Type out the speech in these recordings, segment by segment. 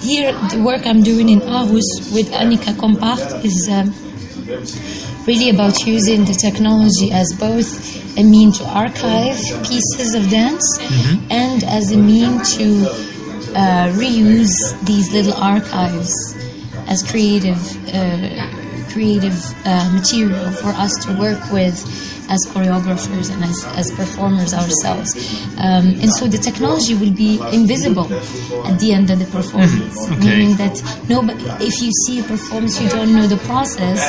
Here, the work I'm doing in Aarhus with Annika Kompart is really about using the technology as both a mean to archive pieces of dance and as a mean to reuse these little archives as creative material for us to work with as choreographers and as performers ourselves. And so the technology will be invisible at the end of the performance, meaning that if you see a performance, you don't know the process,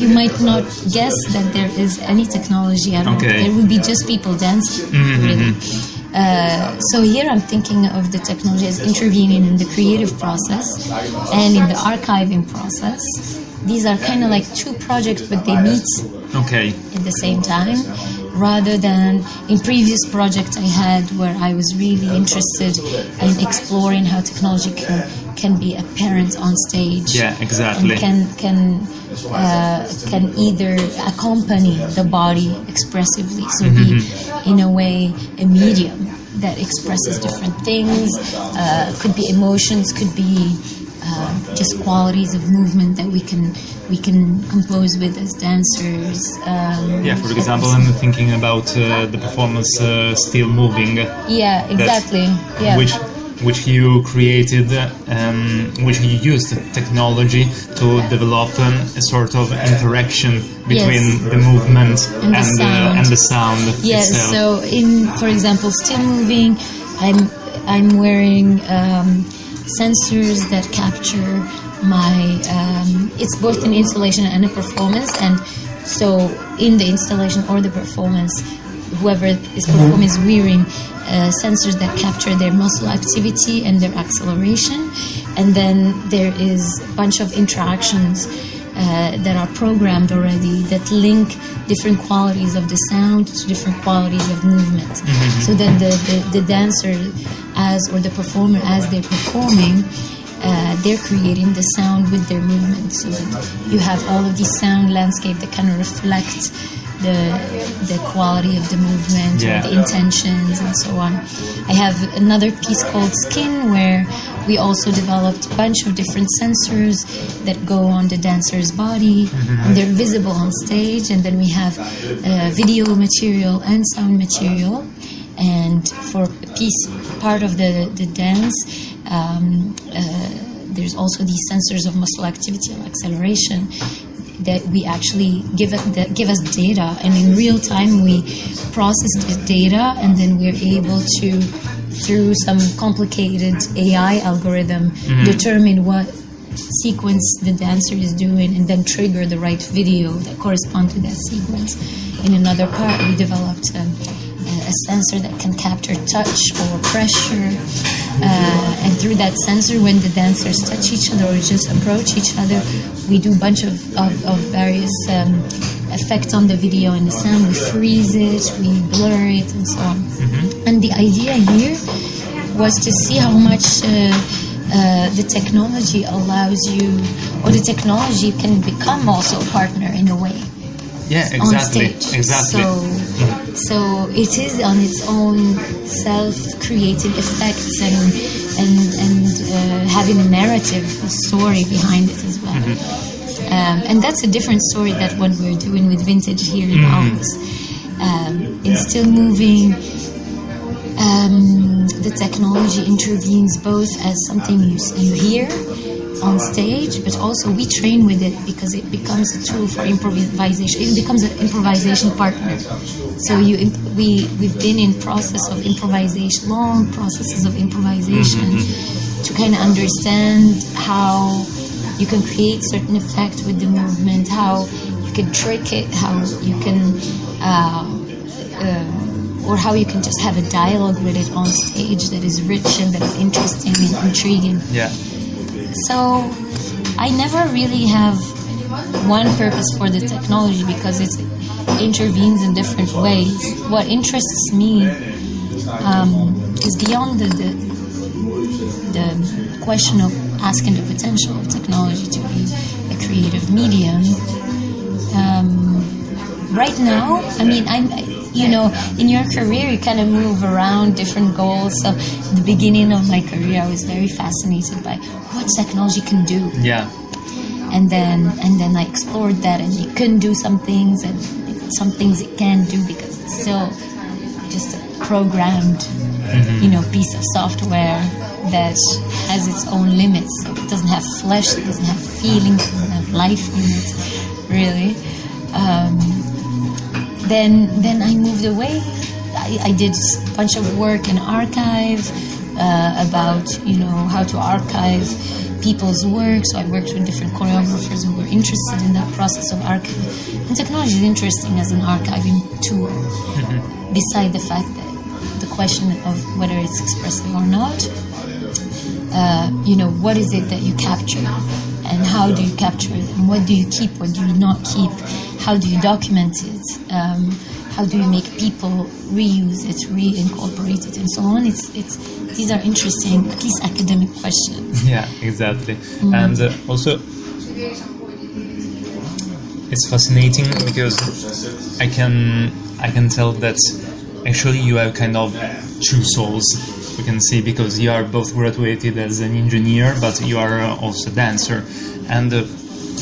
you might not guess that there is any technology at all. There will be just people dancing, really. So here I'm thinking of the technology as intervening in the creative process and in the archiving process. These are kind of like two projects, but they meet at the same time, rather than in previous projects I had where I was really interested in exploring how technology can be apparent on stage. Yeah, exactly. And can either accompany the body expressively, so be in a way a medium that expresses different things. Could be emotions, could be just qualities of movement that we can compose with as dancers. For example, I'm thinking about the performance Still Moving. Yeah, exactly. Which you created, which you used technology to develop a sort of interaction between the movement and the sound Yes, itself. so for example, Still Moving, I'm wearing sensors that capture my it's both an installation and a performance, and so in the installation or the performance, whoever is performing is wearing sensors that capture their muscle activity and their acceleration, and then there is a bunch of interactions that are programmed already that link different qualities of the sound to different qualities of movement. So that the dancer or the performer as they're performing, they're creating the sound with their movement. So that you have all of these sound landscape that kind of reflect the quality of the movement or the intentions and so on. I have another piece called Skin, where we also developed a bunch of different sensors that go on the dancer's body, and they're visible on stage. And then we have video material and sound material. And for part of the dance, there's also these sensors of muscle activity and acceleration that we actually give us data, and in real time we process the data, and then we're able to, through some complicated AI algorithm, determine what sequence the dancer is doing, and then trigger the right video that correspond to that sequence. In another part, we developed a sensor that can capture touch or pressure, and through that sensor, when the dancers touch each other or just approach each other, we do a bunch of various effects on the video and the sound. We freeze it, we blur it, and so on. And the idea here was to see how much the technology allows you, or the technology can become also a partner in a way. Yeah, exactly. On stage. Exactly. So it is on its own self-created effects and having a narrative, a story behind it as well. And that's a different story than what we're doing with Vintage here in Aarhus. In Still Moving, the technology intervenes both as something you hear on stage, but also we train with it because it becomes a tool for improvisation. It becomes an improvisation partner. So we've been in process of improvisation, long processes of improvisation, to kind of understand how you can create certain effect with the movement, how you can trick it, how you can or how you can just have a dialogue with it on stage that is rich and that is interesting and intriguing. Yeah. So I never really have one purpose for the technology because it intervenes in different ways. What interests me is beyond the question of asking the potential of technology to be a creative medium. Right now, I mean, in your career, you kind of move around different goals. So at the beginning of my career, I was very fascinated by what technology can do. Yeah. And then I explored that, and it couldn't do some things, and some things it can do because it's still just a programmed, piece of software that has its own limits. So it doesn't have flesh, it doesn't have feelings, it doesn't have life in it, really. Then I moved away. I did a bunch of work in archive about how to archive people's work. So I worked with different choreographers who were interested in that process of archiving. And technology is interesting as an archiving tool, beside the fact that the question of whether it's expressive or not. What is it that you capture, and how do you capture it, and what do you keep, what do you not keep, how do you document it, how do you make people reuse it, reincorporate it, and so on. These are interesting, at least academic questions. Yeah, exactly. And also it's fascinating because I can tell that actually you have kind of two souls. We can see, because you are both graduated as an engineer, but you are also a dancer. And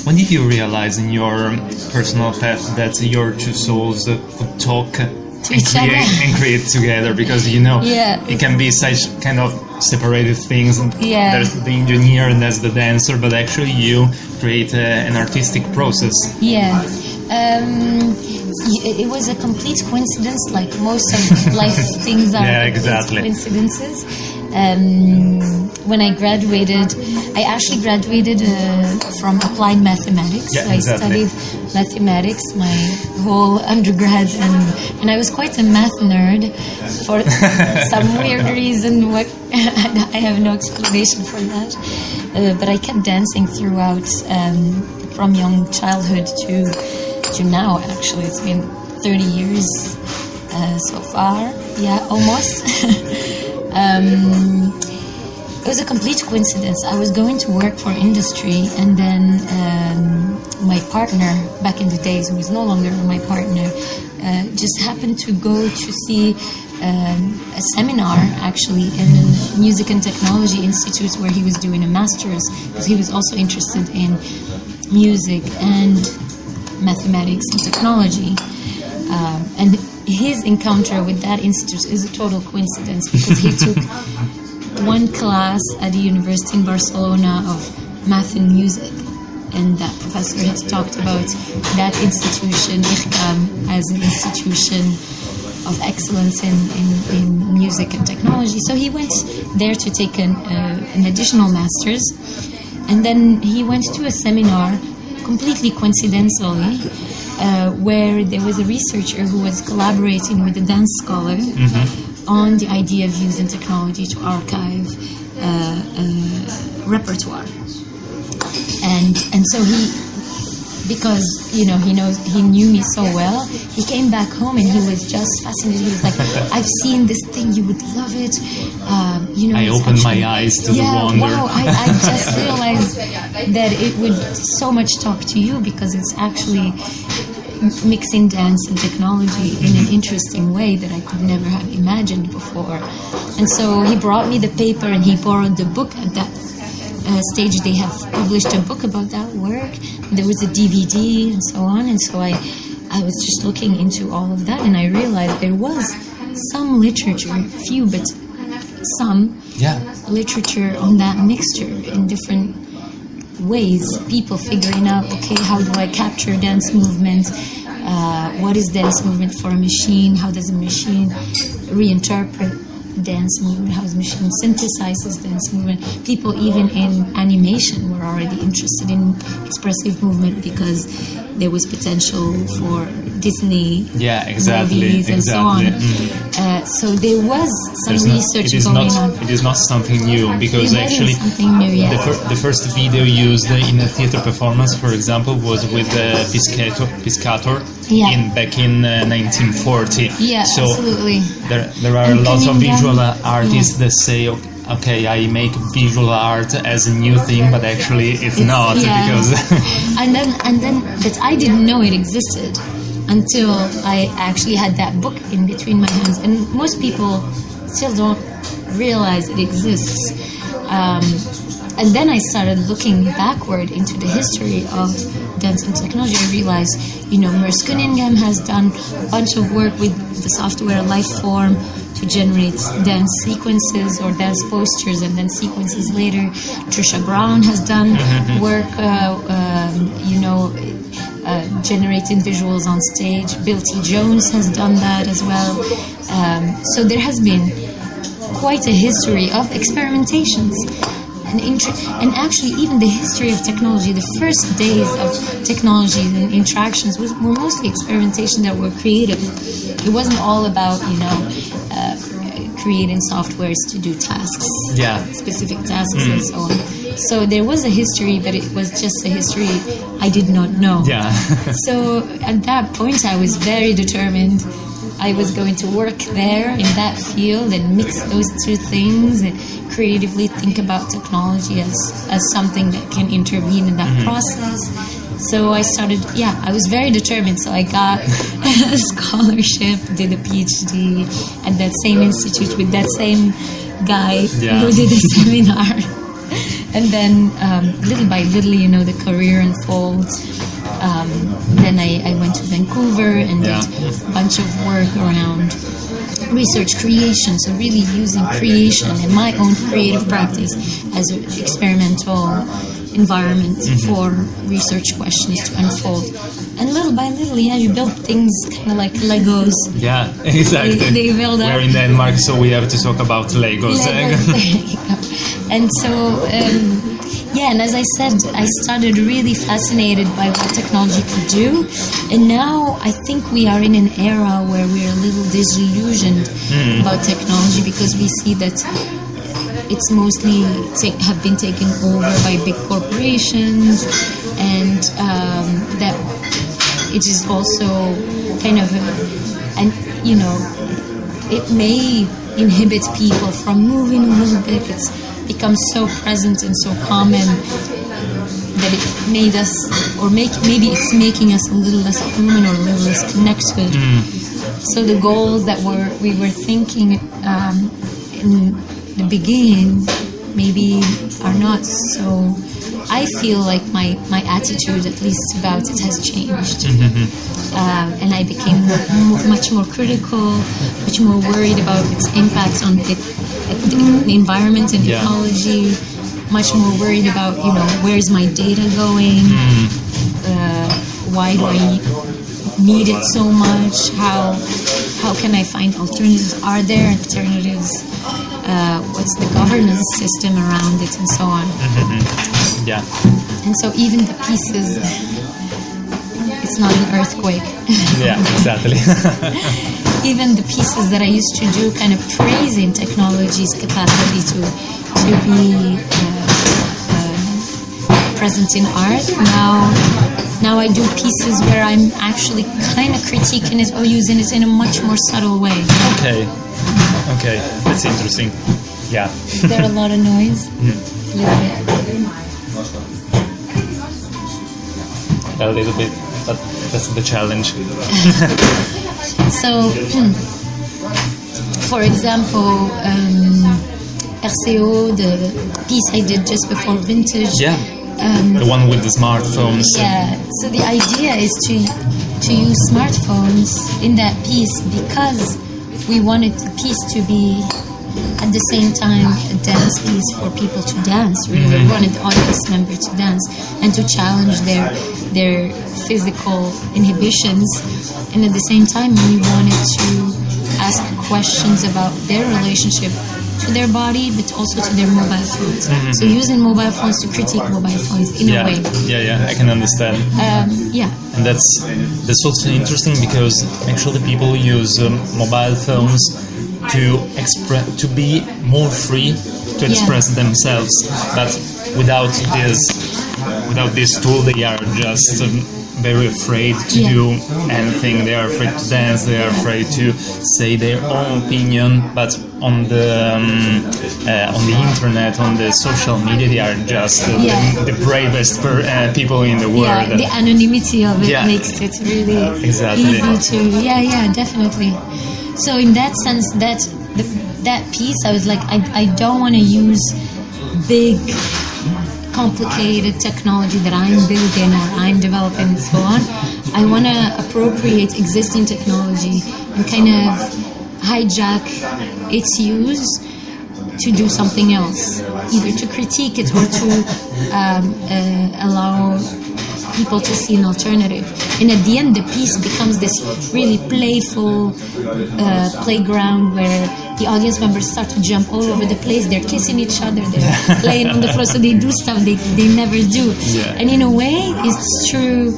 when did you realize in your personal path that your two souls could talk and create together? Because it can be such kind of separated things. There's the engineer and there's the dancer, but actually you create an artistic process. Yeah. It was a complete coincidence, like most of life things are coincidences. When I graduated, I actually graduated from applied mathematics. Yeah, I studied mathematics my whole undergrad, and I was quite a math nerd for some weird reason. I have no explanation for that. But I kept dancing throughout, from young childhood to now. Actually, it's been 30 years so far. Yeah, almost. It was a complete coincidence. I was going to work for industry, and then my partner, back in the days, who was no longer my partner, just happened to go to see a seminar, actually, in the Music and Technology Institute, where he was doing a master's, because he was also interested in music and mathematics and technology. And his encounter with that institute is a total coincidence, because he took one class at the university in Barcelona of math and music, and that professor has talked about that institution, IRCAM, as an institution of excellence in music and technology. So he went there to take an additional master's, and then he went to a seminar, completely coincidentally, where there was a researcher who was collaborating with a dance scholar on the idea of using technology to archive repertoire. And so because he knew me so well, he came back home and he was just fascinated. He was like, "I've seen this thing, you would love it." I opened my eyes to the wonder. Wow! I just realized that it would so much talk to you, because it's actually mixing dance and technology in an interesting way that I could never have imagined before. And so he brought me the paper, and he borrowed the book. At that stage, they have published a book about that work. There was a DVD and so on. And so I was just looking into all of that, and I realized there was some literature, few, but some literature on that mixture in different ways. People figuring out, okay, how do I capture dance movement? What is dance movement for a machine? How does a machine reinterpret dance movement? How does a machine synthesizes dance movement? People even in animation were already interested in expressive movement, because there was potential for Disney movies and so on. So there was some research going on. It is not something new, because actually the first video used in a theater performance, for example, was with Piscator back in 1940. Yeah, so absolutely. There are lots of visual artists that say, okay, I make visual art as a new thing, but actually it's not, because and then but I didn't know it existed until I actually had that book in between my hands. And most people still don't realize it exists. And then I started looking backward into the history of dance and technology. I realized, Merce Cunningham has done a bunch of work with the software Lifeform to generate dance sequences or dance posters and then sequences later. Trisha Brown has done work, generating visuals on stage. Bill T. Jones has done that as well. So there has been quite a history of experimentations. And actually, even the history of technology, the first days of technology and interactions were mostly experimentation that were creative. It wasn't all about, creating softwares to do tasks, specific tasks and so on. So there was a history, but it was just a history I did not know. Yeah. So at that point, I was very determined. I was going to work there in that field and mix those two things and creatively think about technology as something that can intervene in that process. So I started, I was very determined. So I got a scholarship, did a PhD at that same institute with that same guy who did a seminar. And then little by little, the career unfolds. Then I went to Vancouver and did a bunch of work around research creation, so really using creation and my own creative practice as an experimental environment for research questions to unfold. And little by little, you build things kind of like Legos. Yeah, exactly. They build up. We're in Denmark, so we have to talk about Legos. And so, and as I said, I started really fascinated by what technology could do. And now I think we are in an era where we're a little disillusioned about technology because we see that it's mostly have been taken over by big corporations, and that it is also kind of, it may inhibit people from moving a little bit. It's become so present and so common that it made us, or maybe it's making us a little less human or a little less connected. So the goals that we were thinking in the beginning maybe are not so. I feel like my attitude, at least about it, has changed. And I became much more critical, much more worried about its impact on the environment and ecology, much more worried about, where's my data going? Why do I need it so much? How can I find alternatives? Are there alternatives? What's the governance system around it, and so on. And so even the pieces, it's not an earthquake. Exactly. Even the pieces that I used to do, kind of praising technology's capacity to be present in art, now I do pieces where I'm actually kind of critiquing it or using it in a much more subtle way. Okay, that's interesting. Is there a lot of noise? A little bit, but that's the challenge. So, for example, RCO, the piece I did just before Vintage. The one with the smartphones. So the idea is to use smartphones in that piece because we wanted the piece to be at the same time a dance piece for people to dance. We wanted the audience member to dance and to challenge their physical inhibitions, and at the same time we wanted to ask questions about their relationship to their body, but also to their mobile phones. So using mobile phones to critique mobile phones in a way. I can understand. And that's also interesting because actually people use mobile phones to be more free to express themselves, but without this tool they are just very afraid to do anything. They are afraid to dance. They are afraid to say their own opinion. But on the internet, on the social media, they are just the bravest people in the world. Yeah, the anonymity of it makes it really easy to. Yeah, definitely. So in that sense, that piece, I was like, I don't want to use big, complicated technology that I'm building or I'm developing and so on. I want to appropriate existing technology and kind of hijack its use to do something else, either to critique it or to allow people to see an alternative. And at the end, the piece becomes this really playful playground where the audience members start to jump all over the place. They're kissing each other, they're playing on the floor, so they do stuff they never do. And in a way, it's true,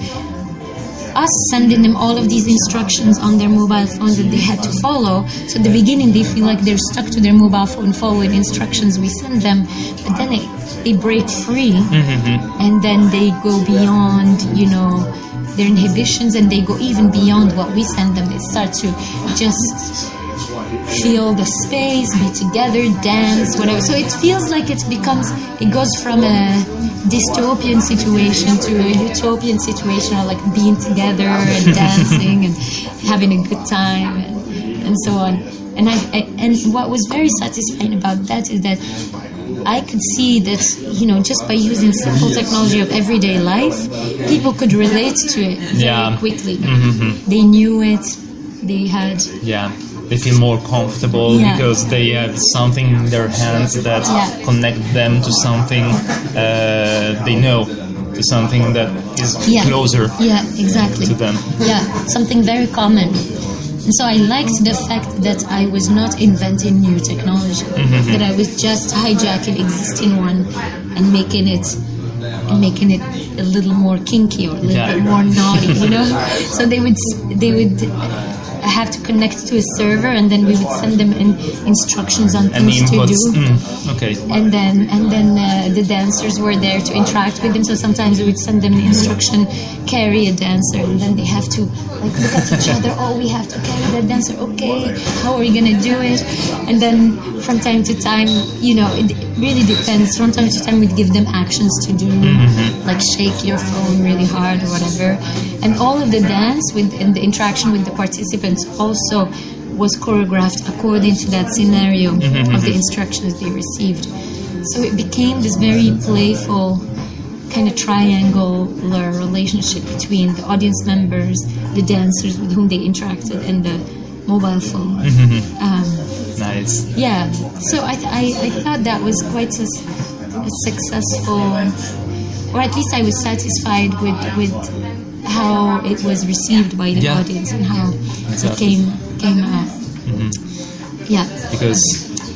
us sending them all of these instructions on their mobile phones that they had to follow. So at the beginning, they feel like they're stuck to their mobile phone following instructions we send them, but then they break free, and then they go beyond, their inhibitions, and they go even beyond what we send them. They start to just feel the space, be together, dance, whatever. So it feels like it goes from a dystopian situation to a utopian situation, or like being together and dancing and having a good time and so on. And what was very satisfying about that is that I could see that, just by using simple technology of everyday life, people could relate to it very quickly. They knew it, they had... They feel more comfortable because they have something in their hands that connect them to something they know, to something that is closer to them. Something very common. And so I liked the fact that I was not inventing new technology, that I was just hijacking existing one and making it a little more kinky or a little bit more naughty, So they would have to connect to a server, and then we would send them instructions on things to do. And then the dancers were there to interact with them. So sometimes we would send them the instruction, carry a dancer, and then they have to look at each other. Oh, we have to carry that dancer. Okay, how are we gonna do it? And then from time to time, it really depends. From time to time, we'd give them actions to do, like shake your phone really hard or whatever. And all of the dance and the interaction with the participants also was choreographed according to that scenario of the instructions they received. So it became this very playful kind of triangular relationship between the audience members, the dancers with whom they interacted, and the mobile phone. Nice. Yeah. So I thought that was quite a successful, or at least I was satisfied with how it was received by the audience and how it came out. Because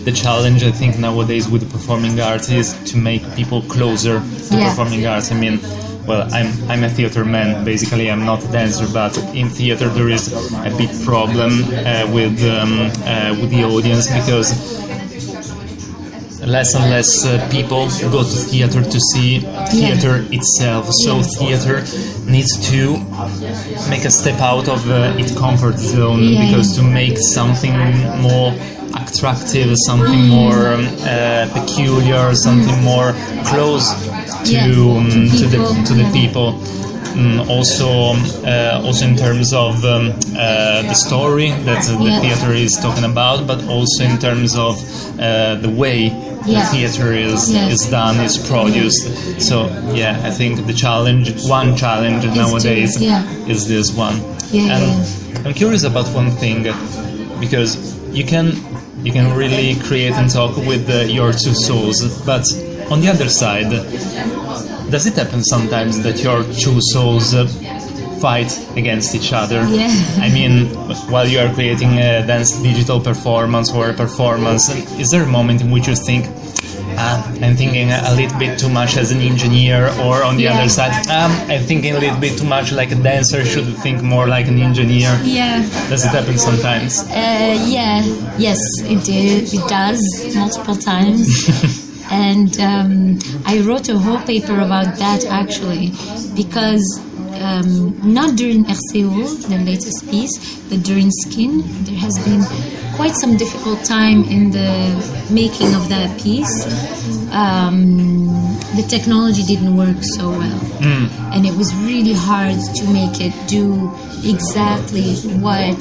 the challenge, I think, nowadays with the performing arts is to make people closer to performing arts. I mean, well, I'm a theater man. Basically, I'm not a dancer, but in theater there is a big problem with the audience, because less and less people go to theater to see theater itself. So theater needs to make a step out of its comfort zone, because to make something more attractive, something more peculiar, something more close to the people. Also in terms of the story that the theater is talking about, but also in terms of the way the theater is done, is produced. So I think one challenge nowadays is this one. I'm curious about one thing, because you can really create and talk with your two souls, but on the other side, does it happen sometimes that your two souls fight against each other? I mean, while you are creating a dance digital performance or a performance, is there a moment in which you think, I'm thinking a little bit too much as an engineer, or on the other side, I'm thinking a little bit too much like a dancer, should think more like an engineer? Does it happen sometimes? Yes, it does, multiple times. And I wrote a whole paper about that, actually, because not during RCO, the latest piece, but during Skin, there has been quite some difficult time in the making of that piece. The technology didn't work so well, and it was really hard to make it do exactly what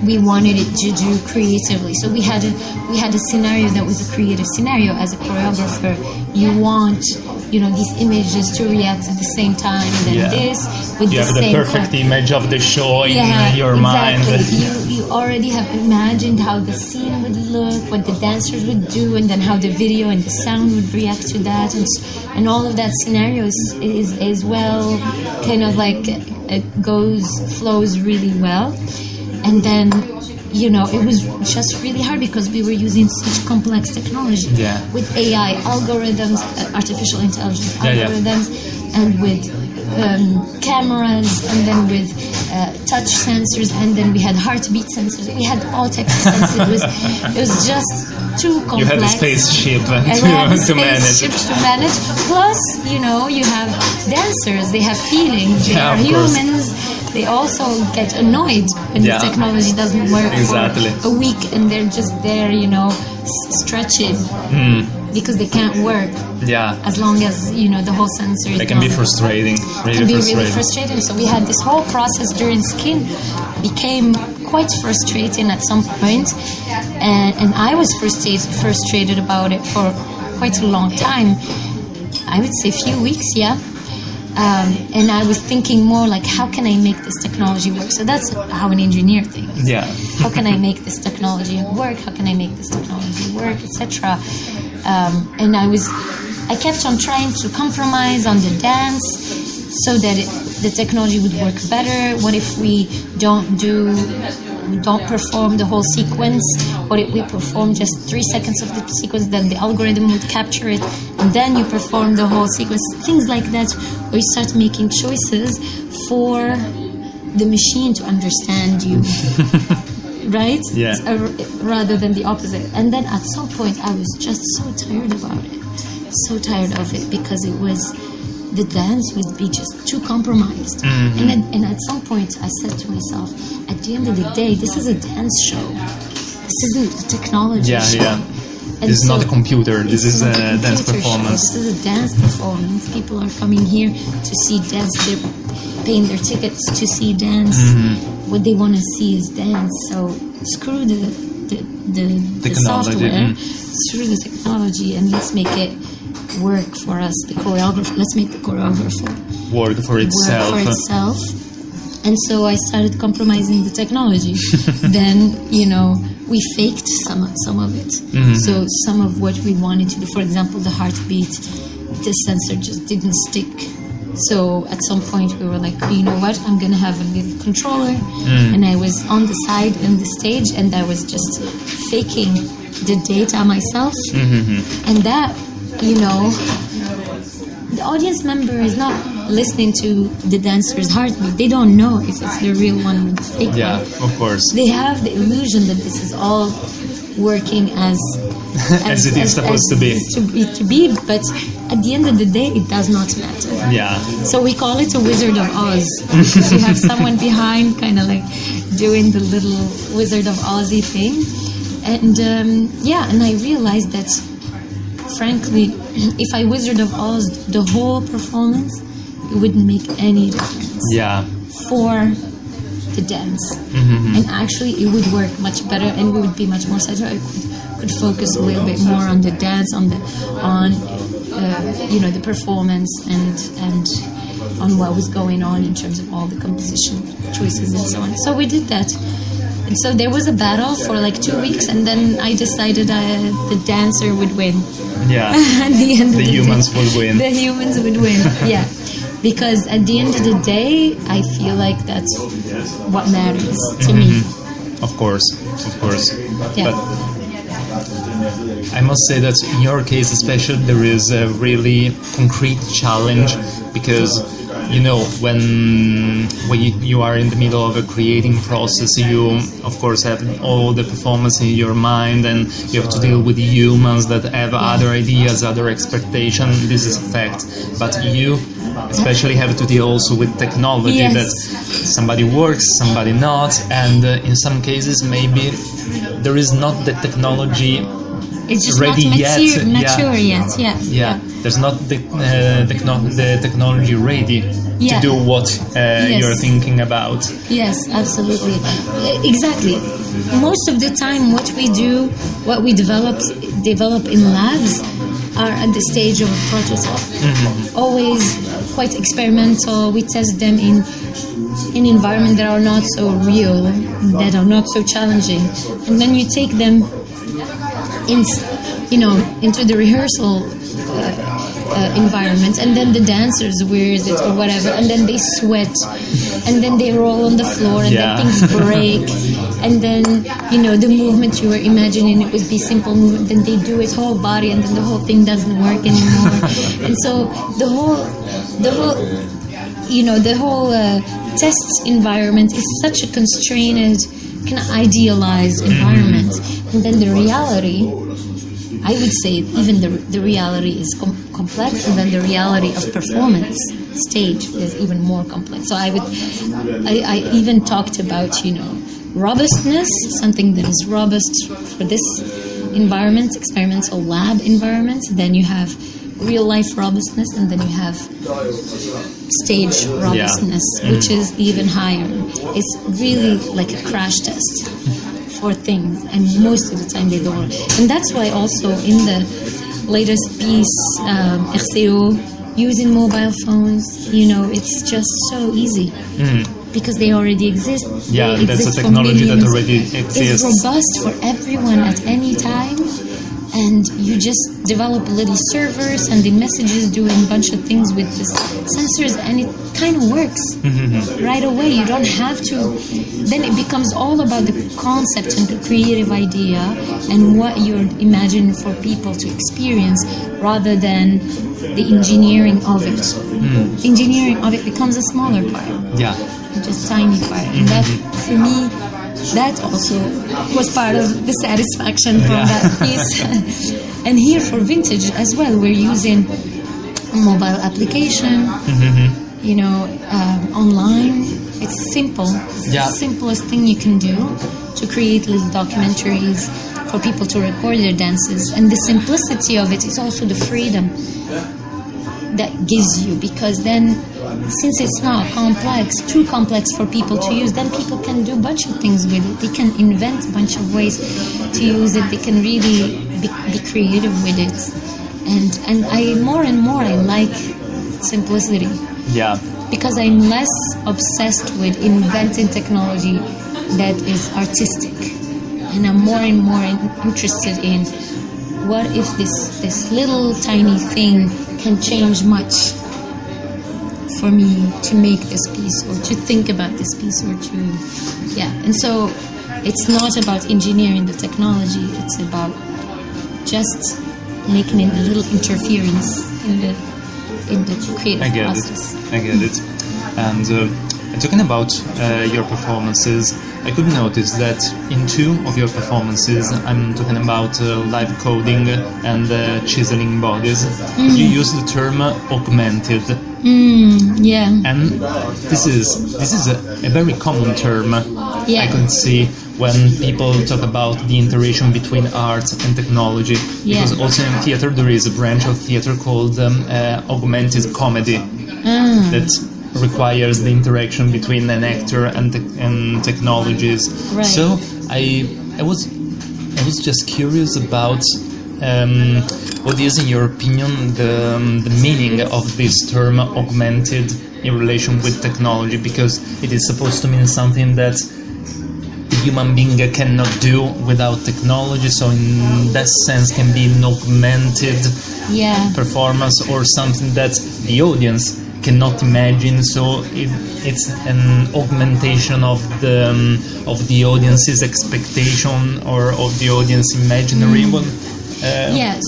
we wanted it to do creatively. So we had a scenario that was a creative scenario. As a choreographer, you want, you know, these images to react at the same time, and then this with you the have same the perfect image of the show in your exactly. mind. You already have imagined how the scene would look, what the dancers would do, and then how the video and the sound would react to that, and all of that scenario is well, kind of like it flows really well. And then, you know, it was just really hard because we were using such complex technology with AI algorithms, artificial intelligence algorithms, and with cameras, and then with touch sensors, and then we had heartbeat sensors. We had all types of sensors. It was just too complex. You had a spaceship to manage. Plus, you know, you have dancers. They have feelings. They are humans. They also get annoyed when the technology doesn't work for a week, and they're just there, you know, stretching because they can't work. As long as, you know, the whole sensor is They can be frustrating. Really frustrating. So we had this whole process during Skin became quite frustrating at some point, and I was frustrated about it for quite a long time. I would say a few weeks, and I was thinking more like, how can I make this technology work? So that's how an engineer thinks. How can I make this technology work? How can I make this technology work, etc. And I kept on trying to compromise on the dance so that the technology would work better. What if we don't perform the whole sequence? What if we perform just 3 seconds of the sequence, then the algorithm would capture it, and then you perform the whole sequence? Things like that, where you start making choices for the machine to understand you, right? Rather than the opposite. And then at some point, I was just so tired about it, so tired of it, because it was, the dance would be just too compromised. And at some point I said to myself, at the end of the day, this is a dance show. This isn't a technology show. And this is not a computer. This is a dance performance. This is a dance performance. People are coming here to see dance. They're paying their tickets to see dance. What they want to see is dance. So screw the software. Screw the technology, and let's make it work for us, the choreographer. Let's make the choreographer work for itself. And so I started compromising the technology. Then, you know, we faked some of it. So some of what we wanted to do, for example, the heartbeat, the sensor just didn't stick. So at some point we were like, you know what, I'm going to have a little controller. And I was on the side in the stage, and I was just faking the data myself. And that, you know, the audience member is not listening to the dancer's heartbeat. They don't know if it's the real one or the fake one. Of course. They have the illusion that this is all working as it is supposed to be. To be, but at the end of the day, it does not matter. So we call it a Wizard of Oz. You have someone behind, kind of like doing the little Wizard of Ozzy thing, and and I realized that, frankly, if I Wizard of Oz the whole performance, it wouldn't make any difference for the dance. And actually it would work much better, and we would be much more satisfied. I could focus a little bit more on the dance, on the performance, and on what was going on in terms of all the composition choices and so on. So we did that. And so there was a battle for like 2 weeks, and then I decided the dancer would win. At the end of the humans day, would win. The humans would win, because at the end of the day, I feel like that's what matters to me. Of course. But I must say that in your case especially, there is a really concrete challenge, because you know, when you are in the middle of a creating process, you of course have all the performance in your mind, and you have to deal with humans that have other ideas, other expectations. This is a fact. But you especially have to deal also with technology, that somebody works, somebody not, and in some cases maybe there is not the technology it's just ready not mature yet. Yeah, there's not the technology ready to do what you're thinking about. Yes, absolutely. Exactly. Most of the time what we develop in labs are at the stage of a prototype. Always quite experimental. We test them in environments that are not so real, that are not so challenging, and then you take them into the rehearsal environment, and then the dancers wears it or whatever, and then they sweat, and then they roll on the floor, and then things break, and then the movement you were imagining it would be simple movement, then they do it whole body, and then the whole thing doesn't work anymore. And so the whole test environment is such a constrained, kind of idealized environment, and then the reality, I would say even the reality is complex, and then the reality of performance stage is even more complex. So I even talked about robustness, something that is robust for this environment, experimental lab environment. Then you have real life robustness, and then you have stage robustness, which is even higher. It's really like a crash test for things, and most of the time they don't. And that's why also in the latest piece, RCO, using mobile phones, it's just so easy. Because they already exist. Yeah, that's a technology that already exists. It's robust for everyone at any time, and you just develop little servers and the messages doing a bunch of things with the sensors, and it kind of works right away. You don't have to. Then it becomes all about the concept and the creative idea and what you're imagining for people to experience, rather than the engineering of it. Engineering of it becomes a smaller part. Yeah. Just tiny part. And that, for me, that also was part of the satisfaction from that piece. And here for vintage as well, we're using a mobile application, online. It's simple. It's the simplest thing you can do to create little documentaries for people to record their dances. And the simplicity of it is also the freedom that gives you, because then, since it's not too complex for people to use, then people can do a bunch of things with it. They can invent a bunch of ways to use it. They can really be creative with it. And I more and more I like simplicity. Yeah. Because I'm less obsessed with inventing technology that is artistic, and I'm more and more interested in what if this little tiny thing can change much for me to make this piece, or to think about this piece, or to and so it's not about engineering the technology, it's about just making a little interference in the creative process. I get it. And talking about your performances, I could notice that in two of your performances, I'm talking about live coding and chiseling bodies, you use the term augmented. And this is a very common term. I can see when people talk about the interaction between art and technology, because also in theater there is a branch of theater called augmented comedy that requires the interaction between an actor and technologies. Right. So I was just curious about what is, in your opinion, the meaning of this term augmented in relation with technology, because it is supposed to mean something that the human being cannot do without technology, so in that sense can be an augmented performance, or something that the audience cannot imagine, so it's an augmentation of the audience's expectation or of the audience imaginary.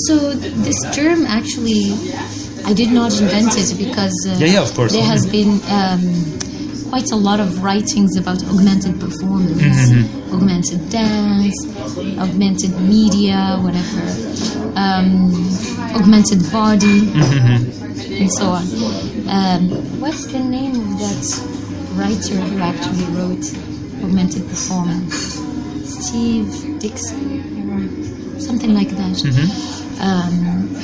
So this term actually, I did not invent it because of course. There has been quite a lot of writings about augmented performance, augmented dance, augmented media, whatever, augmented body, and so on. What's the name of that writer who actually wrote augmented performance? Steve Dixon, something like that.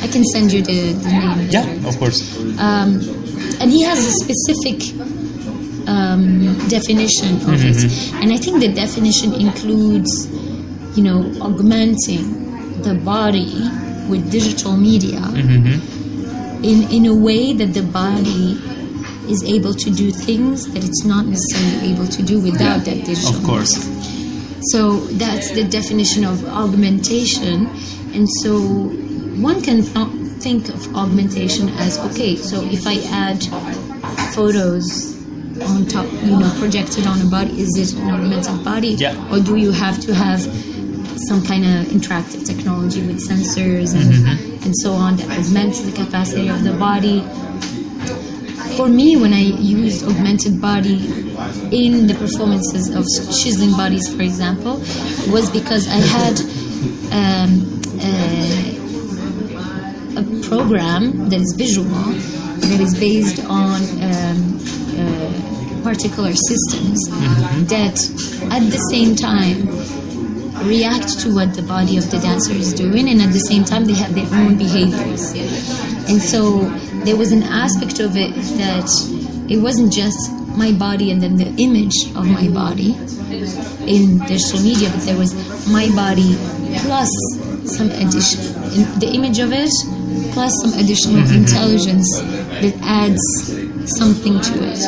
I can send you the name. Yeah, of course. And he has a specific definition of it, and I think the definition includes, augmenting the body with digital media in a way that the body is able to do things that it's not necessarily able to do without that digital Of course. media. So that's the definition of augmentation, and so one can not think of augmentation as, okay, so if I add photos on top, projected on a body, is it an augmented body? Yeah. Or do you have to have some kind of interactive technology with sensors and so on that augments the capacity of the body? For me, when I used augmented body in the performances of chiseling bodies, for example, was because I had a program that is visual, that is based on particular systems that at the same time react to what the body of the dancer is doing, and at the same time they have their own behaviors. And so there was an aspect of it that it wasn't just my body and then the image of my body in digital media, but there was my body plus some addition, the image of it plus some additional intelligence that adds something to it.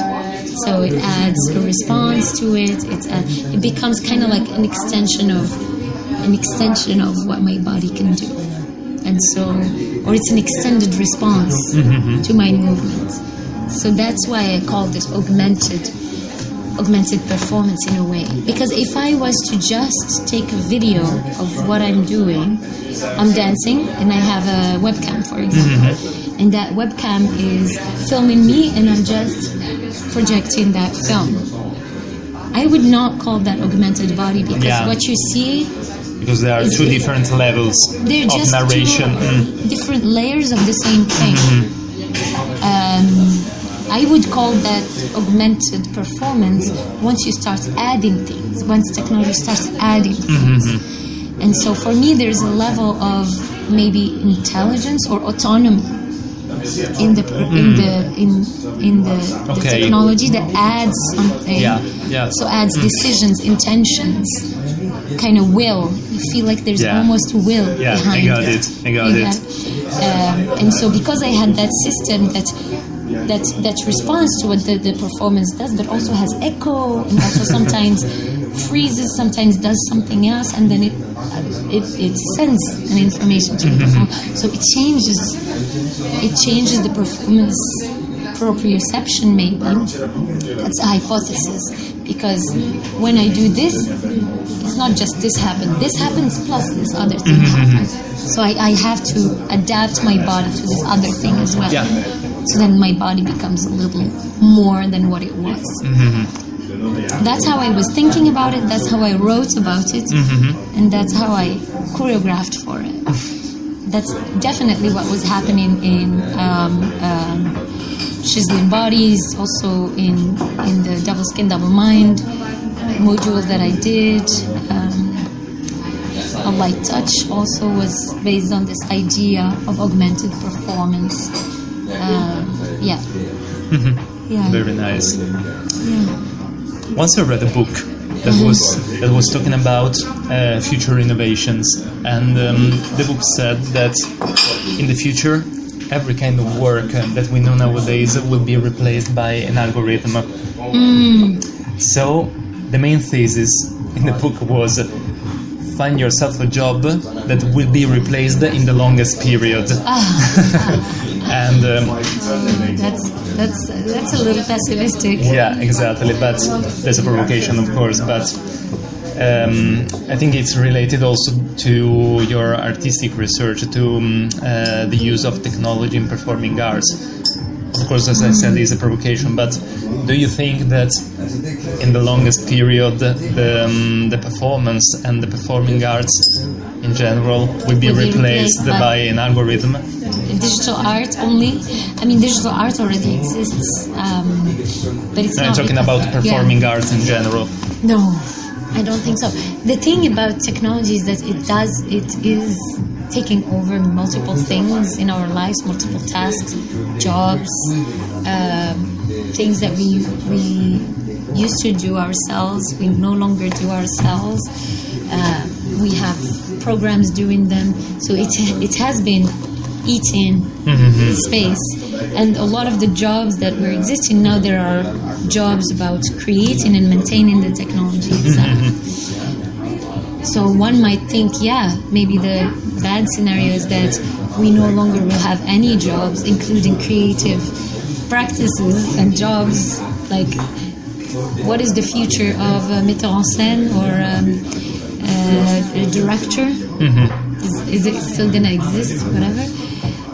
So it adds a response to it. It becomes kind of like an extension of what my body can do, and so, or it's an extended response to my movement. So that's why I called it augmented performance in a way. Because if I was to just take a video of what I'm doing, I'm dancing and I have a webcam, for example, and that webcam is filming me and I'm just projecting that film, I would not call that augmented body, because what you see, because there are two different levels of narration, different layers of the same thing. I would call that augmented performance once you start adding things, once technology starts adding things. And so for me, there's a level of maybe intelligence or autonomy in the technology that adds something. So adds decisions, intentions, kind of will. You feel like there's almost will behind it. I got it. And so because I had that system that responds to what the performance does, but also has echo, and also sometimes freezes, sometimes does something else, and then it sends an information to the performer. So it changes the performance proprioception, maybe. That's a hypothesis, because when I do this, it's not just this happens plus this other thing happens. So I have to adapt my body to this other thing as well. So then my body becomes a little more than what it was. That's how I was thinking about it, that's how I wrote about it, and that's how I choreographed for it. That's definitely what was happening in chiseling bodies, also in the double skin, double mind module that I did. A light touch also was based on this idea of augmented performance. Very nice. Yeah. Once I read a book that was talking about future innovations, and the book said that in the future every kind of work that we know nowadays will be replaced by an algorithm. So the main thesis in the book was, find yourself a job that will be replaced in the longest period. And that's a little pessimistic. Yeah, exactly. But there's a provocation, of course. But I think it's related also to your artistic research, to the use of technology in performing arts. Of course, as I said, it's a provocation, but do you think that in the longest period, the performance and the performing arts in general will be replaced by an algorithm? Digital art only? I mean, digital art already exists, but it's not... I'm talking about performing arts in general. No, I don't think so. The thing about technology is that it is taking over multiple things in our lives, multiple tasks, jobs, things that we used to do ourselves, we no longer do ourselves. We have programs doing them, so it has been eating space. And a lot of the jobs that were existing now, there are jobs about creating and maintaining the technology itself. So one might think, maybe the bad scenario is that we no longer will have any jobs, including creative practices and jobs like what is the future of a metteur en scène or a director? Is it still going to exist? Whatever.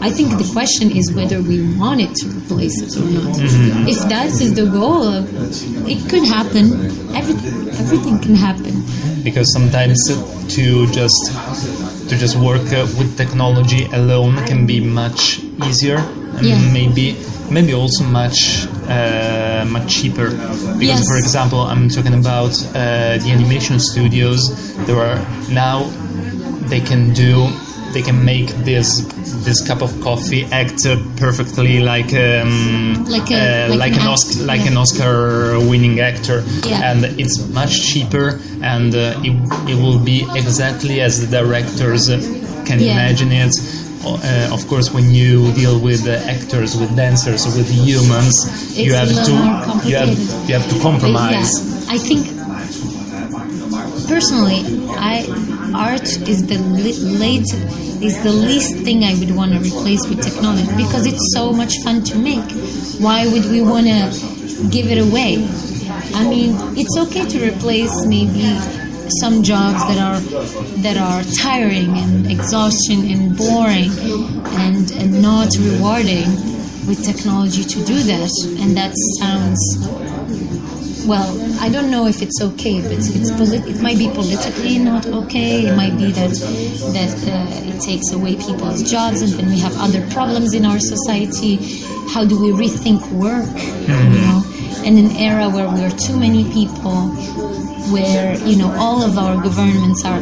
I think the question is whether we want it to replace it or not. If that is the goal, it could happen. Everything can happen. Because sometimes to just work with technology alone can be much easier and maybe also much cheaper. Because for example, I'm talking about the animation studios. There are now they can make this cup of coffee act perfectly like an Oscar-winning actor, and it's much cheaper, and it will be exactly as the directors can imagine it. Of course, when you deal with actors, with dancers, with humans, you have to compromise. I think personally, art is the least thing I would want to replace with technology, because it's so much fun to make. Why would we want to give it away? I mean, it's okay to replace maybe some jobs that are tiring and exhaustion and boring and not rewarding with technology to do that. And that sounds, well, I don't know if it's okay, but it might be politically not okay. It might be that it takes away people's jobs, and then we have other problems in our society. How do we rethink work? You know, in an era where we are too many people, where all of our governments are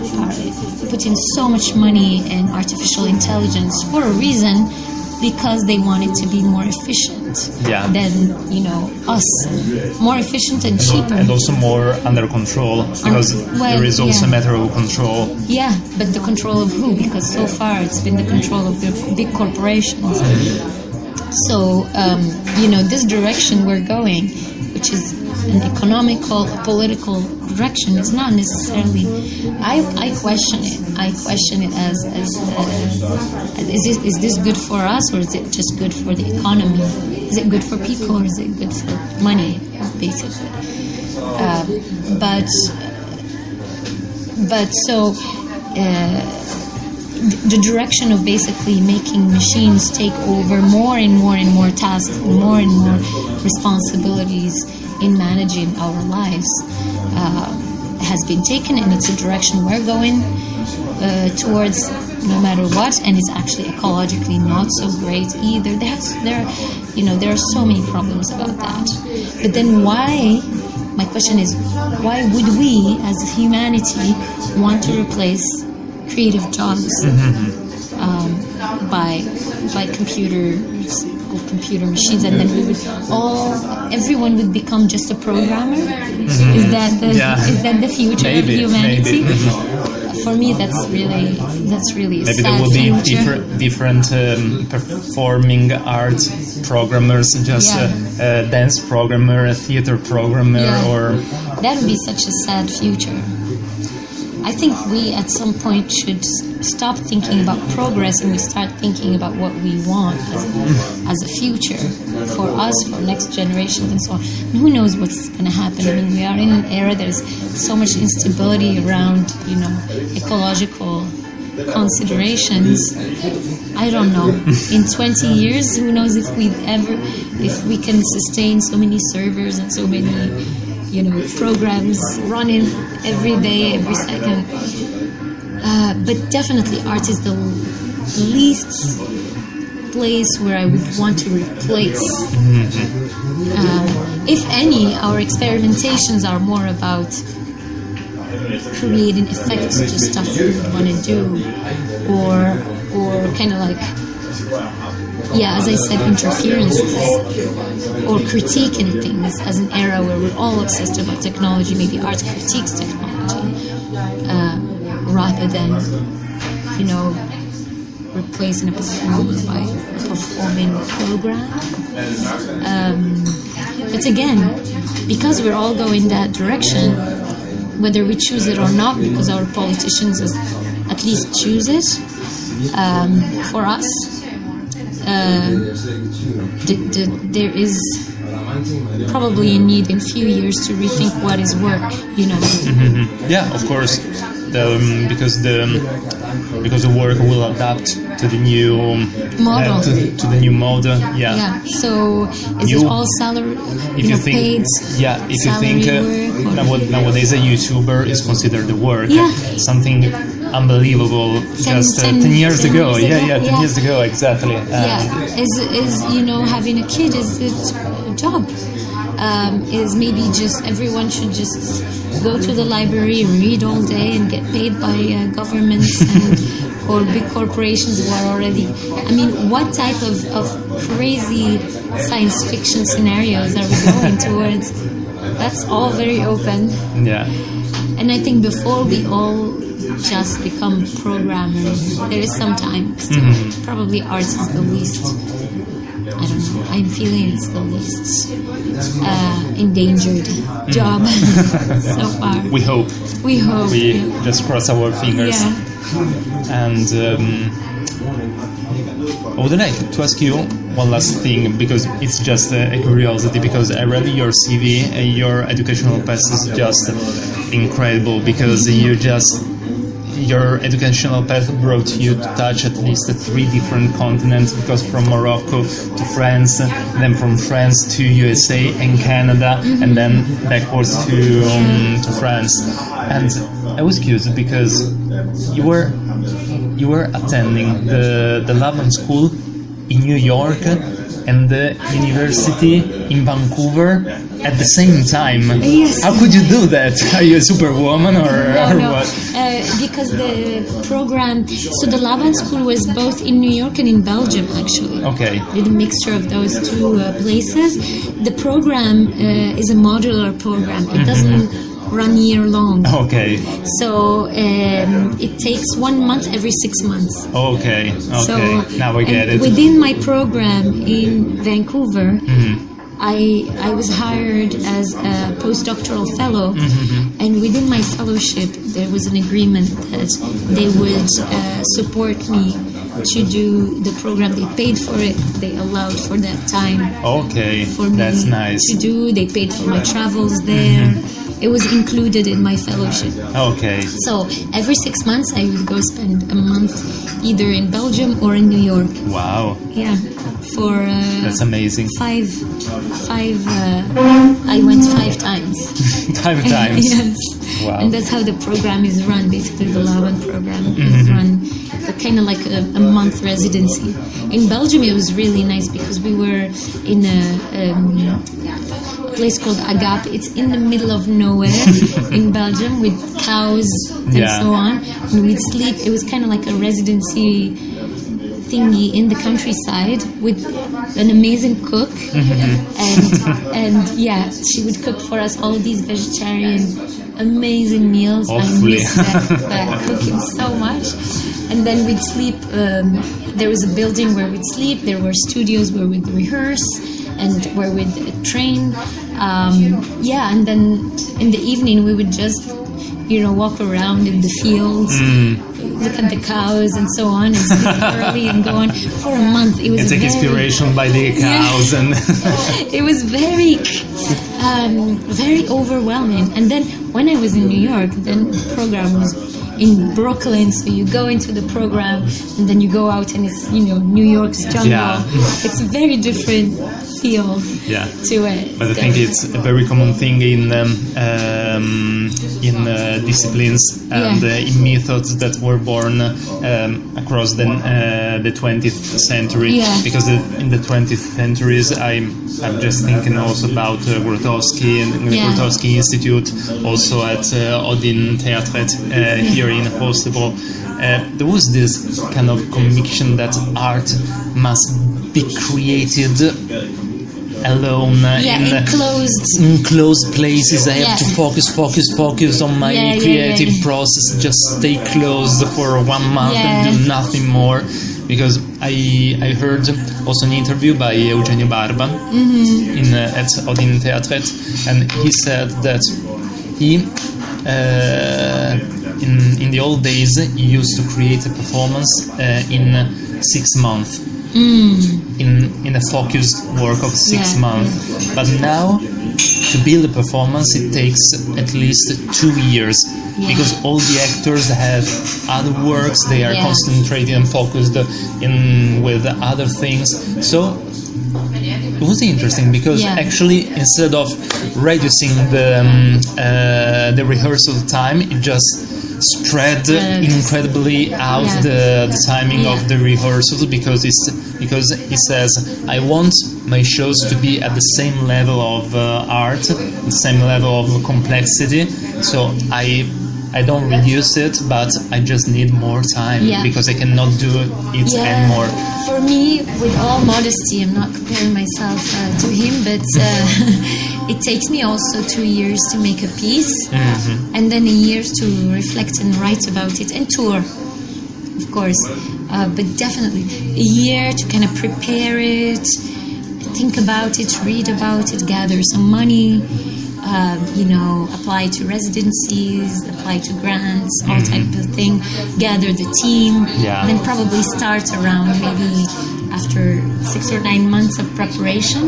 putting so much money in artificial intelligence for a reason, because they want it to be more efficient than us, more efficient and cheaper, and also more under control, because there is also a matter of control. Yeah, but the control of who? Because so far it's been the control of the big corporations. So this direction we're going, which is an economical, political direction, is not necessarily. I question it. I question it as is this good for us, or is it just good for the economy? Is it good for people, or is it good for money, basically? The direction of basically making machines take over more and more tasks, more and more responsibilities in managing our lives has been taken, and it's a direction we're going towards no matter what, and it's actually ecologically not so great either. There are so many problems about that. But then my question is, why would we as humanity want to replace creative jobs by computer machines, and then everyone would become just a programmer? Is that the future of humanity? For me, that's really a maybe sad there will be future. different performing art programmers, just a dance programmer, a theater programmer, or that would be such a sad future. I think we at some point should stop thinking about progress and we start thinking about what we want as a future for us, for next generations, and so on. And who knows what's going to happen? I mean, we are in an era, there's so much instability around, ecological considerations. I don't know. In 20 years, who knows if we can sustain so many servers and so many, programs running every day, every second. But definitely, art is the least place where I would want to replace. If any, our experimentations are more about creating effects to stuff we would want to do, or kind of like, as I said, interferences, or critiquing things as an era where we're all obsessed about technology. Maybe art critiques technology rather than, replacing a performer by a performing program. But again, because we're all going that direction, whether we choose it or not, because our politicians at least choose it for us, there is probably a need in a few years to rethink what is work, Yeah, of course, because the work will adapt to the new model. To the new model. Yeah. So is it all salary? If you think, nowadays a YouTuber is considered a work. Yeah. Something unbelievable. 10 years ago. 10 years ago, exactly. Is having a kid is a job. Is maybe just everyone should just go to the library and read all day and get paid by governments or big corporations who are already. I mean, what type of crazy science fiction scenarios are we going towards? That's all very open. Yeah. And I think before we all just become programmers, there is some time still. Probably art is the least. I don't know. I'm feeling it's the least endangered job so far. We hope. We just cross our fingers. Yeah. And I would like to ask you one last thing, because it's just a curiosity, because I read your CV and your educational path is just incredible, because your educational path brought you to touch at least 3 different continents, because from Morocco to France, then from France to USA and Canada, and then backwards to France. And I was curious because you were attending the Laban School in New York and the university in Vancouver at the same time. Yes. How could you do that? Are you a superwoman or what? Because the program, so the Laban School was both in New York and in Belgium, actually. Okay. With a mixture of those two places. The program is a modular program. It doesn't run year long. Okay. So it takes 1 month every 6 months. Okay. So, now I get it. Within my program in Vancouver, I was hired as a postdoctoral fellow, and within my fellowship there was an agreement that they would support me to do the program. They paid for it. They allowed for that time. Okay, for me that's nice. to do. They paid for my travels there. It was included in my fellowship. Okay. So every 6 months I would go spend a month either in Belgium or in New York. Wow. Yeah. For that's amazing. I went 5 times. 5 times. Yes. Wow. And that's how the program is run. Basically, the Laban program is run kind of like a month residency. In Belgium, it was really nice because we were in a place called Agape. It's in the middle of nowhere in Belgium with cows and so on. And we'd sleep. It was kind of like a residency thingy in the countryside with an amazing cook, and she would cook for us all these vegetarian amazing meals. Hopefully. I miss that cooking so much. And then we'd sleep. There was a building where we'd sleep. There were studios where we'd rehearse and where we'd train. And then in the evening we would just walk around in the fields, look at the cows and so on, and sleep early and go on for a month. It was and take inspiration by the cows, and it was very, very overwhelming. And then when I was in New York, then the program was in Brooklyn, so you go into the program and then you go out and it's New York's jungle. Yeah. It's a very different feel to it. But I think it's a very common thing in disciplines and in methods that were born across the 20th century. Because in the 20th centuries, I'm just thinking also about Grotowski and the Grotowski Institute, also at Odin Theatret here in Holstebro. There was this kind of conviction that art must be created alone in enclosed places. I have to focus on my creative process, just stay closed for 1 month and do nothing more. Because I heard also an interview by Eugenio Barba at Odin Theatret, and he said that he in the old days he used to create a performance in 6 months. In a focused work of 6 months, but now to build a performance it takes at least 2 years, because all the actors have other works, they are concentrated and focused with other things. So it was interesting because actually instead of reducing the rehearsal time, it just spread incredibly out the timing of the rehearsals, because he says, I want my shows to be at the same level of art, the same level of complexity, so I don't reduce it, but I just need more time because I cannot do it anymore. For me, with all modesty, I'm not comparing myself to him, but it takes me also 2 years to make a piece, and then a year to reflect and write about it, and tour, of course. But definitely a year to kind of prepare it, think about it, read about it, gather some money, apply to residencies, apply to grants, all type of thing, gather the team, then probably start around maybe after 6 or 9 months of preparation.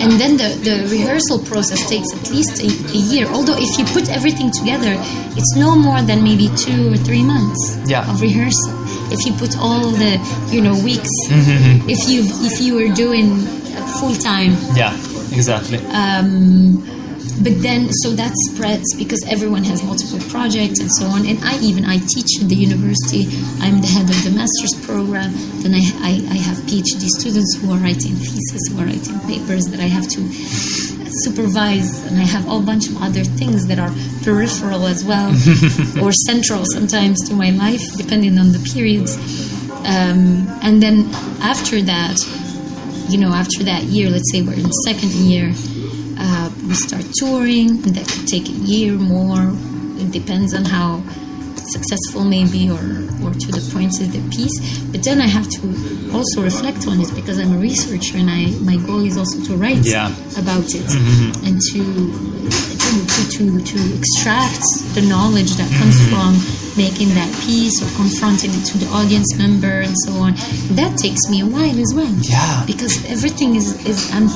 And then the rehearsal process takes at least a year, although if you put everything together, it's no more than maybe 2 or 3 months of rehearsal. If you put all the weeks, if you were doing full time. Exactly. But then, so that spreads because everyone has multiple projects and so on. And I teach at the university. I'm the head of the master's program. Then I have PhD students who are writing theses, who are writing papers that I have to supervise. And I have a whole bunch of other things that are peripheral as well, or central sometimes to my life, depending on the periods. And then after that, after that year, let's say we're in the second year, we start touring, and that could take a year more. It depends on how successful maybe or to the points of the piece. But then I have to also reflect on it, because I'm a researcher, and my goal is also to write about it and to extract the knowledge that comes from making that piece or confronting it to the audience member and so on. That takes me a while as well. Because everything is I'm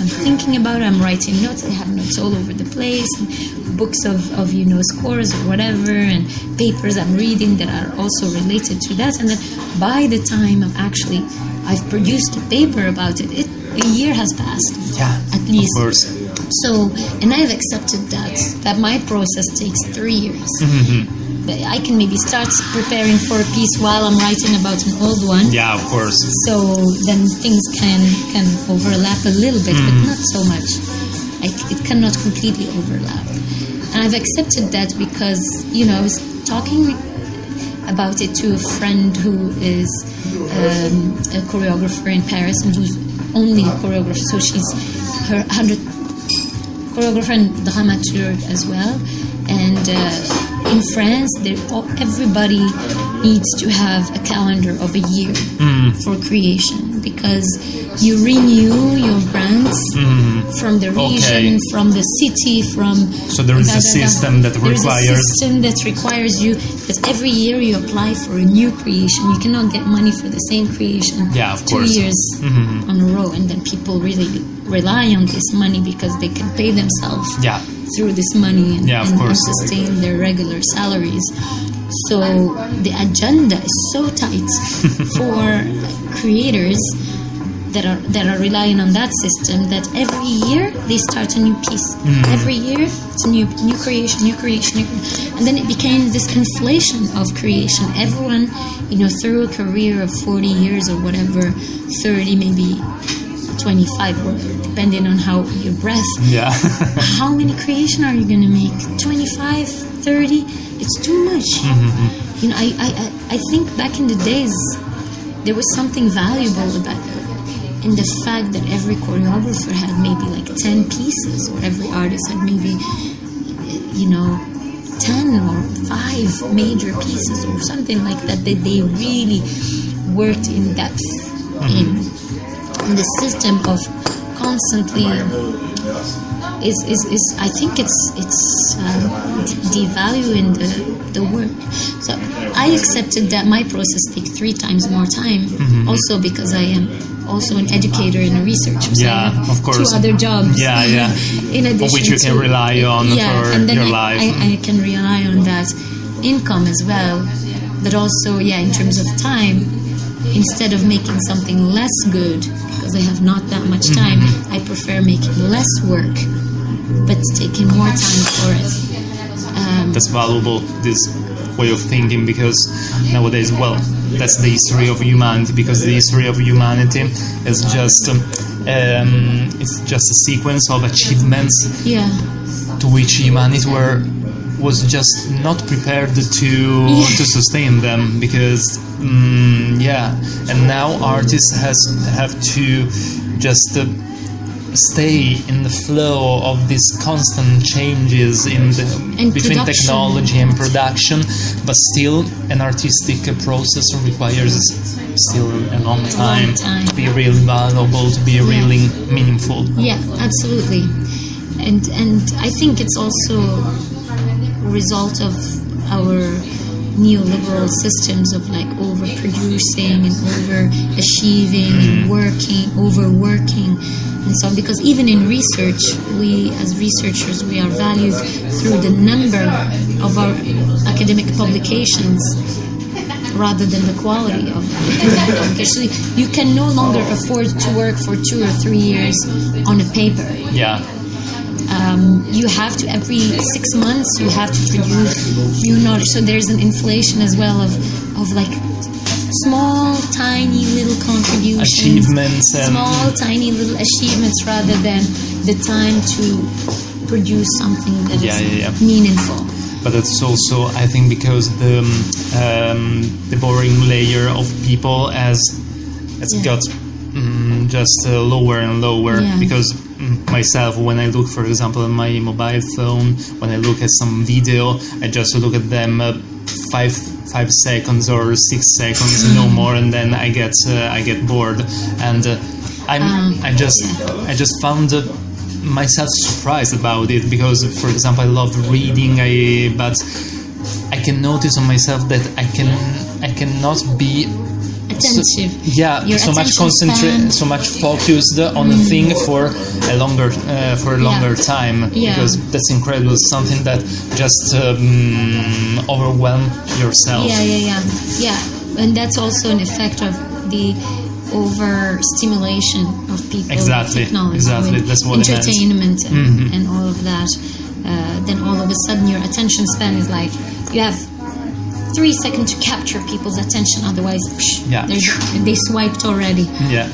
thinking about it, I'm writing notes, I have notes all over the place, and books of scores or whatever, and papers I'm reading that are also related to that. And then by the time I've produced a paper about it, a year has passed. At least. Of course. So, and I've accepted that my process takes 3 years. I can maybe start preparing for a piece while I'm writing about an old one. Of course. So then things can overlap a little bit, but not so much. It cannot completely overlap. And I've accepted that because, I was talking about it to a friend who is a choreographer in Paris, and who's only a choreographer. So she's her 100 choreographer and dramaturg as well. And in France, everybody needs to have a calendar of a year for creation, because you renew your brands from the region, from the city, so there is a system that requires you that every year you apply for a new creation. You cannot get money for the same creation 2 years on a row, and then people really rely on this money because they can pay themselves through this money and sustain their regular salaries. So the agenda is so tight for creators that are relying on that system, that every year they start a new piece. Every year it's a new creation, and then it became this inflation of creation. Everyone, through a career of 40 years or whatever, 30, maybe 25, or depending on how your breath. How many creation are you going to make? 25, 30? It's too much. I think back in the days there was something valuable about it, in the fact that every choreographer had maybe like 10 pieces, or every artist had maybe 10 or 5 major pieces or something like that, that they really worked in depth in the system of constantly is I think it's devaluing the work. So I accepted that my process takes 3 times more time, also because I am also an educator and a researcher. So I have of course. 2 other jobs. In addition, which you can rely on for and then your life. I can rely on that income as well, but also in terms of time. Instead of making something less good, because I have not that much time, I prefer making less work, but taking more time for it. That's valuable, this way of thinking, because nowadays, that's the history of humanity, because the history of humanity is just it's just a sequence of achievements to which humanity was just not prepared to sustain them, because and now artists have to just stay in the flow of these constant changes between technology and production, but still an artistic process requires still a long time to be really valuable, to be really meaningful. Absolutely. And I think it's also a result of our neoliberal systems of like overproducing and overachieving and overworking and so on, because even in research, we as researchers, we are valued through the number of our academic publications rather than the quality of academic publications. So you can no longer afford to work for 2 or 3 years on a paper. You have to, every 6 months, you have to produce new knowledge. So there's an inflation as well of like small, tiny little contributions, achievements, small, tiny little achievements, rather than the time to produce something that is meaningful. But it's also, I think, because the boring layer of people has got just lower and lower, because myself, when I look, for example, at my mobile phone, when I look at some video, I just look at them 5 seconds or 6 seconds, no more, and then I get bored, and I just found myself surprised about it, because, for example, I love reading, but I can notice on myself that I cannot be attentive. So much concentrate, so much focused on a thing for a longer time, because that's incredible. Something that just overwhelm yourself. And that's also an effect of the overstimulation of people. Exactly. That's what entertainment and all of that. Then all of a sudden your attention span is like, you have 3 seconds to capture people's attention, otherwise they swiped already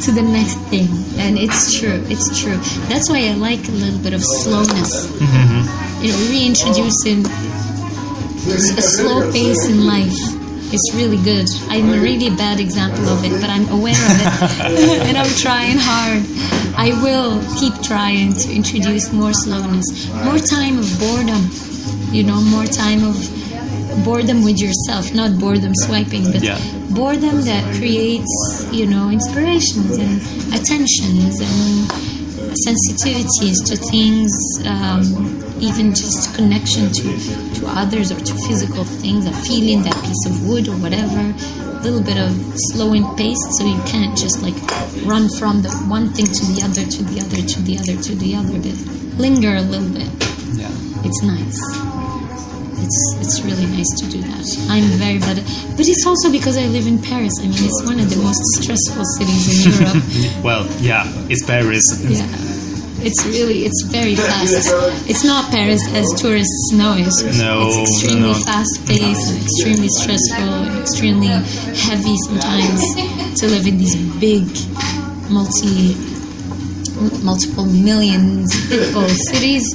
to the next thing. And it's true. That's why I like a little bit of slowness. Reintroducing a slow pace in life is really good. I'm a really bad example of it, but I'm aware of it and I'm trying hard. I will keep trying to introduce more slowness, more time of boredom, more time of boredom with yourself, not boredom swiping, but boredom that creates, inspirations and attentions and sensitivities to things, even just connection to others or to physical things, a feeling, that piece of wood or whatever, a little bit of slowing pace so you can't just like run from the one thing to the other, to the other, to the other, to the other, but linger a little bit. Yeah. It's nice. It's really nice to do that. I'm very bad at, but it's also because I live in Paris. I mean, it's one of the most stressful cities in Europe. Well, yeah, it's Paris. Yeah. It's very fast. It's not Paris as tourists know it. No, it's extremely fast-paced and extremely stressful and extremely heavy sometimes to live in these big, multiple millions people cities.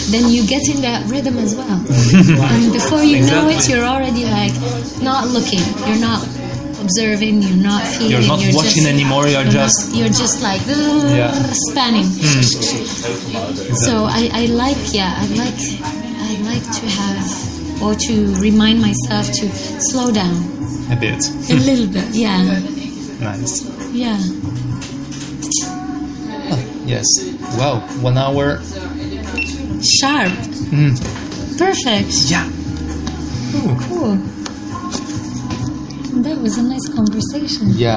Then you get in that rhythm as well. And before you know it, you're already like not looking. You're not observing, you're not feeling, you're not watching just, anymore, you're just like spanning. So I like to have, or to remind myself to slow down a bit, a little bit. Nice. Yeah. Yes. Wow, 1 hour sharp. Perfect. Yeah. Cool. That was a nice conversation. Yeah,